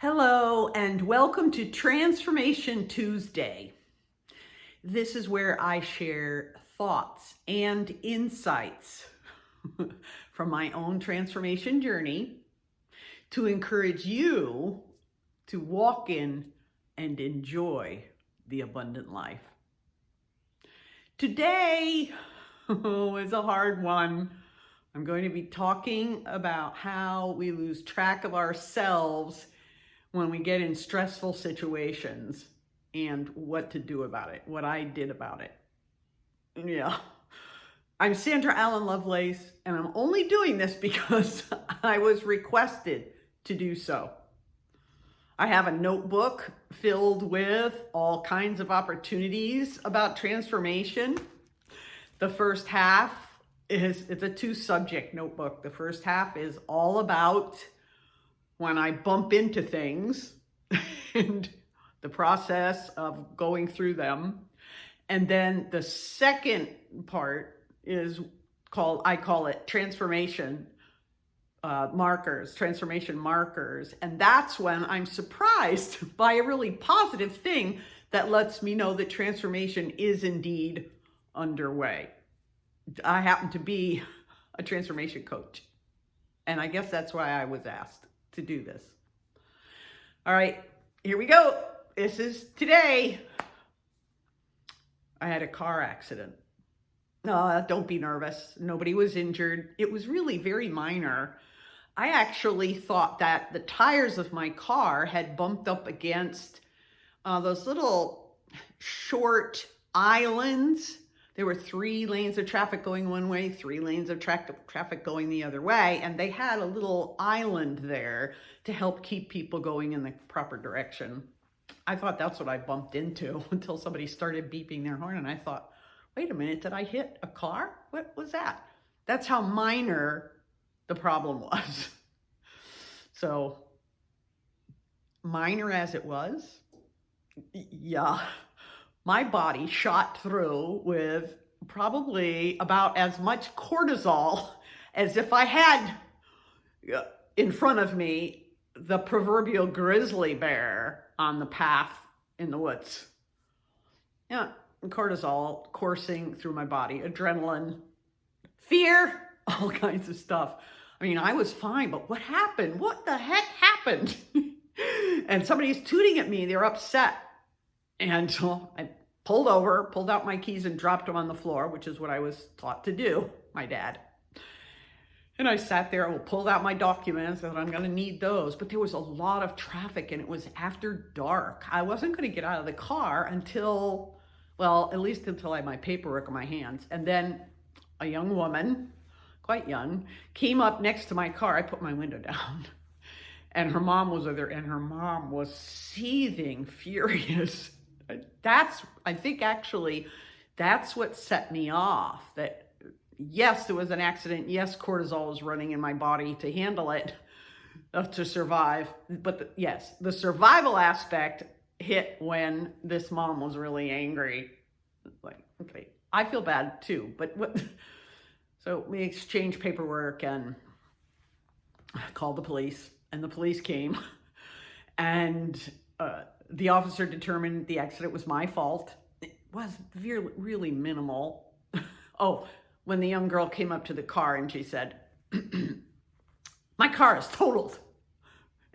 Hello, and welcome to Transformation Tuesday. This is where I share thoughts and insights from my own transformation journey to encourage you to walk in and enjoy the abundant life. Today is a hard one. I'm going to be talking about how we lose track of ourselves when we get in stressful situations and what to do about it, what I did about it. Yeah. I'm Sandra Allen Lovelace, and I'm only doing this because I was requested to do so. I have a notebook filled with all kinds of opportunities about transformation. The first half it's a 2-subject notebook. The first half is all about when I bump into things and the process of going through them. And then the second part is I call it transformation markers. And that's when I'm surprised by a really positive thing that lets me know that transformation is indeed underway. I happen to be a transformation coach, and I guess that's why I was asked to do this. All right, here we go. This is today. I had a car accident. No, don't be nervous. Nobody was injured. It was really very minor. I actually thought that the tires of my car had bumped up against those little short islands. There were 3 lanes of traffic going one way, 3 lanes of traffic going the other way, and they had a little island there to help keep people going in the proper direction. I thought that's what I bumped into until somebody started beeping their horn, and I thought, wait a minute, did I hit a car? What was that? That's how minor the problem was. So, minor as it was, yeah. My body shot through with probably about as much cortisol as if I had in front of me the proverbial grizzly bear on the path in the woods. Yeah, cortisol coursing through my body, adrenaline, fear, all kinds of stuff. I mean, I was fine, but what happened? What the heck happened? And somebody's tooting at me. They're upset. And so I pulled over, pulled out my keys and dropped them on the floor, which is what I was taught to do, my dad. And I sat there and pulled out my documents and I'm going to need those. But there was a lot of traffic and it was after dark. I wasn't going to get out of the car until, well, at least until I had my paperwork in my hands. And then a young woman, quite young, came up next to my car. I put my window down. And her mom was there, and her mom was seething, furious. I think actually, that's what set me off. That yes, there was an accident. Yes, cortisol was running in my body to handle it, to survive. But yes, the survival aspect hit when this mom was really angry. Like, okay, I feel bad too. But so we exchanged paperwork and called the police. And the police came, and the officer determined the accident was my fault. It was really minimal. Oh, when the young girl came up to the car and she said, my car is totaled.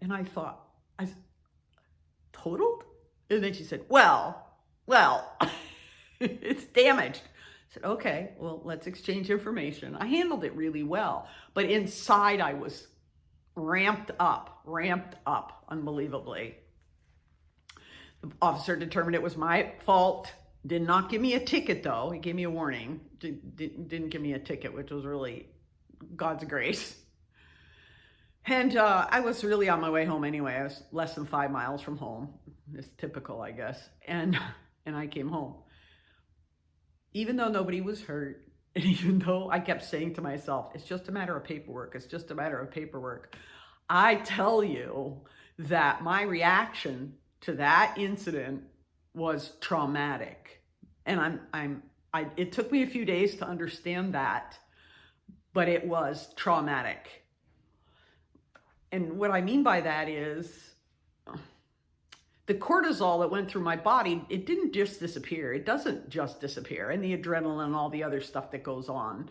And I thought, totaled? And then she said, well, it's damaged. I said, okay, well, let's exchange information. I handled it really well, but inside I was ramped up unbelievably. The officer determined it was my fault. Did not give me a ticket though. He gave me a warning. Didn't give me a ticket, which was really God's grace. And I was really on my way home anyway. I was less than 5 miles from home. It's typical, I guess. And I came home. Even though nobody was hurt, and even though I kept saying to myself, it's just a matter of paperwork, it's just a matter of paperwork, I tell you that my reaction to that incident was traumatic. And it took me a few days to understand that, but it was traumatic. And what I mean by that is the cortisol that went through my body, it didn't just disappear. It doesn't just disappear. And the adrenaline and all the other stuff that goes on.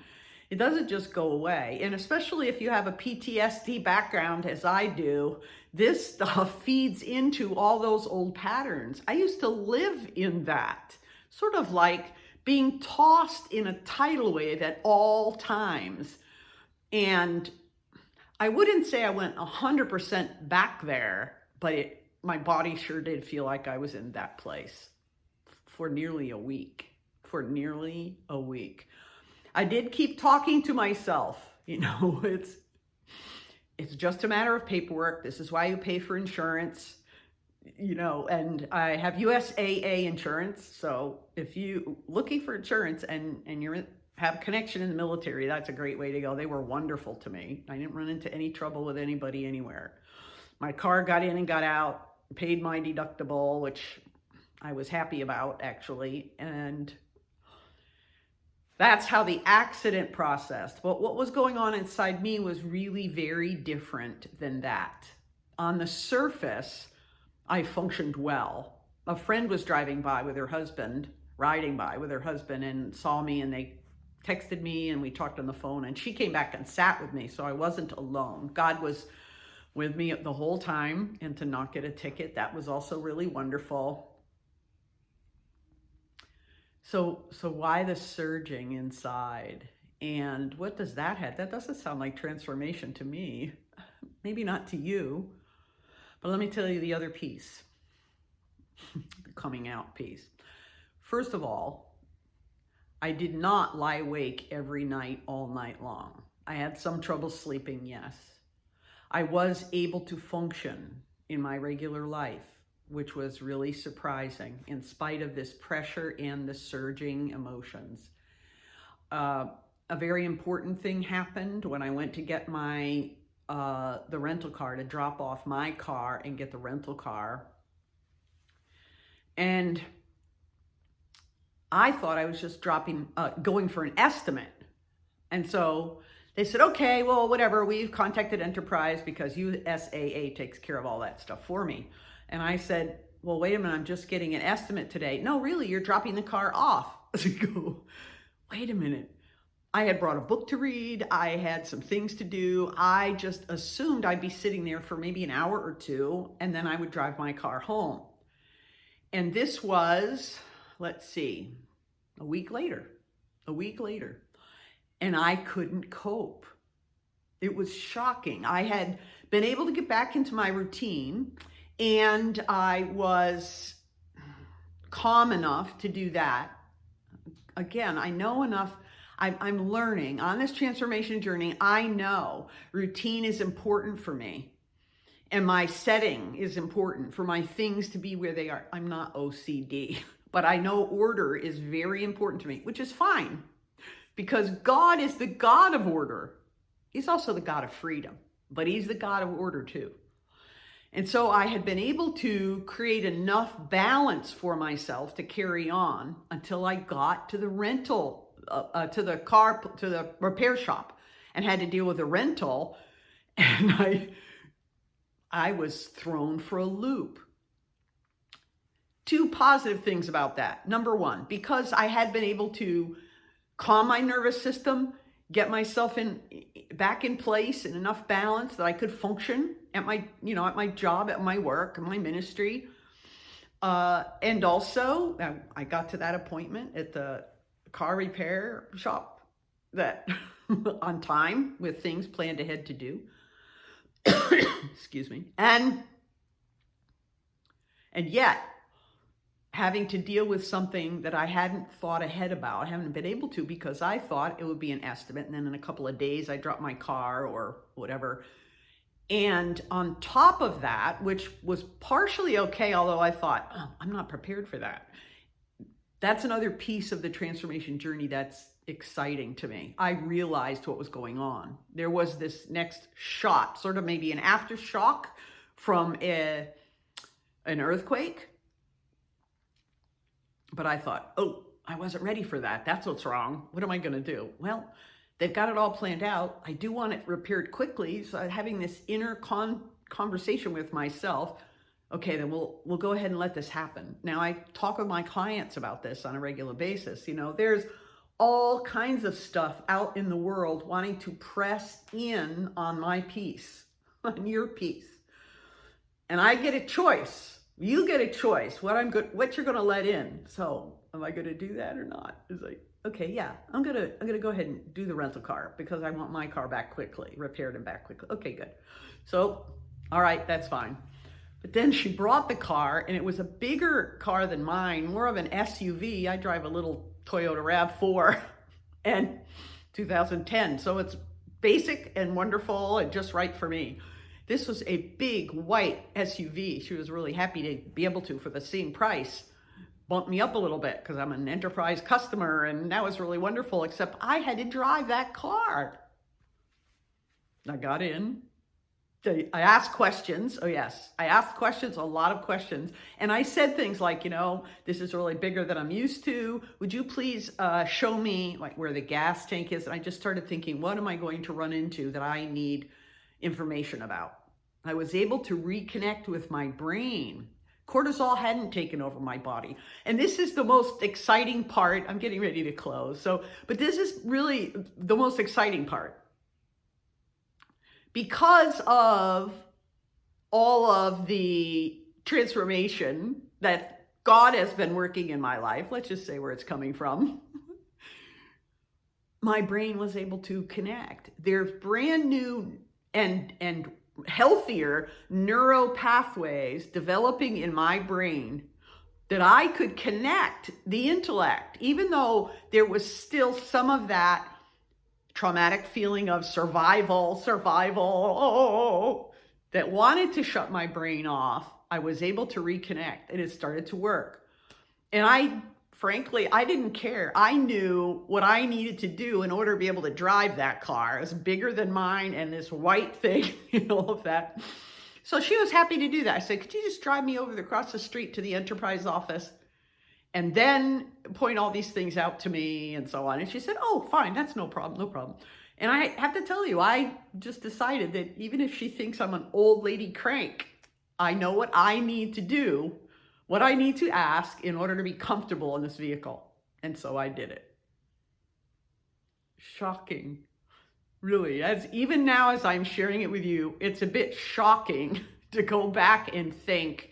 It doesn't just go away. And especially if you have a PTSD background, as I do, this stuff feeds into all those old patterns. I used to live in that, sort of like being tossed in a tidal wave at all times. And I wouldn't say I went 100% back there, but my body sure did feel like I was in that place for nearly a week. I did keep talking to myself, it's just a matter of paperwork. This is why you pay for insurance, and I have USAA insurance. So if you looking for insurance and have a connection in the military, that's a great way to go. They were wonderful to me. I didn't run into any trouble with anybody anywhere. My car got in and got out, paid my deductible, which I was happy about, actually. And that's how the accident processed. But what was going on inside me was really very different than that. On the surface, I functioned well. A friend was riding by with her husband, and saw me, and they texted me, and we talked on the phone, and she came back and sat with me, so I wasn't alone. God was with me the whole time, and to not get a ticket, that was also really wonderful. So why the surging inside? And what does that have? That doesn't sound like transformation to me. Maybe not to you, but let me tell you the other piece, the coming out piece. First of all, I did not lie awake every night, all night long. I had some trouble sleeping, yes. I was able to function in my regular life, which was really surprising in spite of this pressure and the surging emotions. A very important thing happened when I went to get the rental car, to drop off my car and get the rental car. And I thought I was just going for an estimate. And so they said, okay, well, whatever, we've contacted Enterprise because USAA takes care of all that stuff for me. And I said, well, wait a minute, I'm just getting an estimate today. No, really, you're dropping the car off. I go, wait a minute. I had brought a book to read. I had some things to do. I just assumed I'd be sitting there for maybe an hour or two, and then I would drive my car home. And this was, let's see, a week later. And I couldn't cope. It was shocking. I had been able to get back into my routine, and I was calm enough to do that. Again, I know enough. I'm learning on this transformation journey. I know routine is important for me, and my setting is important for my things to be where they are. I'm not OCD, but I know order is very important to me, which is fine, because God is the God of order. He's also the God of freedom, but he's the God of order too. And so I had been able to create enough balance for myself to carry on until I got to the rental, to the repair shop, and had to deal with the rental. And I was thrown for a loop. Two positive things about that. Number one, because I had been able to calm my nervous system, get myself back in place in enough balance that I could function at my job, at my work, at my ministry. And also I got to that appointment at the car repair shop that on time with things planned ahead to do. Excuse me. And yet having to deal with something that I hadn't thought ahead about. I haven't been able to, because I thought it would be an estimate, and then in a couple of days I dropped my car or whatever. And on top of that, which was partially okay, although I thought, oh, I'm not prepared for that. That's another piece of the transformation journey that's exciting to me. I realized what was going on. There was this next shot, sort of maybe an aftershock from an earthquake. But I thought, oh, I wasn't ready for that. That's what's wrong. What am I going to do? Well, they've got it all planned out. I do want it repaired quickly. So I'm having this inner conversation with myself. Okay, then we'll go ahead and let this happen. Now I talk with my clients about this on a regular basis. You know, there's all kinds of stuff out in the world wanting to press in on my piece, on your piece. And I get a choice. You get a choice what you're going to let in. So am I going to do that or not? It's like, okay, yeah, I'm going to go ahead and do the rental car because I want my car back quickly, repaired and back quickly. Okay, good. So, all right, that's fine. But then she brought the car, and it was a bigger car than mine, more of an SUV. I drive a little Toyota RAV4 and 2010. So it's basic and wonderful and just right for me. This was a big white SUV. She was really happy to be able to, for the same price, bump me up a little bit because I'm an enterprise customer, and that was really wonderful, except I had to drive that car. I got in. I asked questions. Oh yes, I asked questions, a lot of questions. And I said things like, you know, this is really bigger than I'm used to. Would you please show me like where the gas tank is? And I just started thinking, what am I going to run into that I need information about? I was able to reconnect with my brain. Cortisol hadn't taken over my body. And this is the most exciting part. I'm getting ready to close. But this is really the most exciting part. Because of all of the transformation that God has been working in my life, let's just say where it's coming from, my brain was able to connect. There's brand new and healthier neural pathways developing in my brain that I could connect the intellect, even though there was still some of that traumatic feeling of survival, that wanted to shut my brain off. I was able to reconnect, and it started to work. And frankly, I didn't care. I knew what I needed to do in order to be able to drive that car. It was bigger than mine, and this white thing, and all of that. So she was happy to do that. I said, could you just drive me over across the street to the enterprise office and then point all these things out to me and so on? And she said, oh, fine, that's no problem, no problem. And I have to tell you, I just decided that even if she thinks I'm an old lady crank, I know what I need to do, what I need to ask in order to be comfortable in this vehicle. And so I did it. Shocking. Really, even now as I'm sharing it with you, it's a bit shocking to go back and think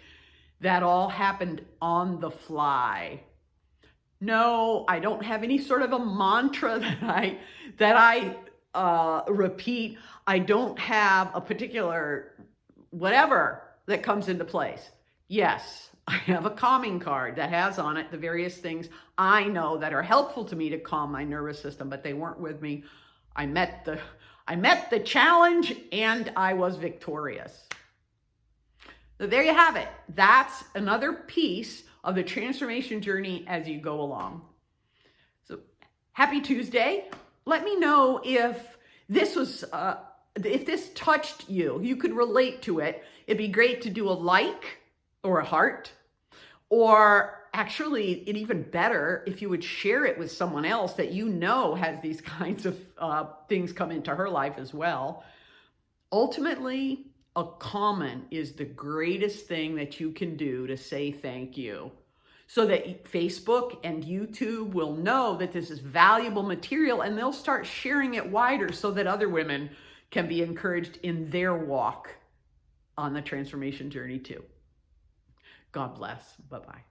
that all happened on the fly. No, I don't have any sort of a mantra that I repeat. I don't have a particular whatever that comes into place. Yes, I have a calming card that has on it the various things I know that are helpful to me to calm my nervous system, but they weren't with me. I met the challenge, and I was victorious. So there you have it. That's another piece of the transformation journey as you go along. So happy Tuesday. Let me know if this was, if this touched you, you could relate to it. It'd be great to do a like or a heart, or actually, it even better if you would share it with someone else that you know has these kinds of things come into her life as well. Ultimately, a comment is the greatest thing that you can do to say thank you, so that Facebook and YouTube will know that this is valuable material, and they'll start sharing it wider so that other women can be encouraged in their walk on the transformation journey too. God bless. Bye-bye.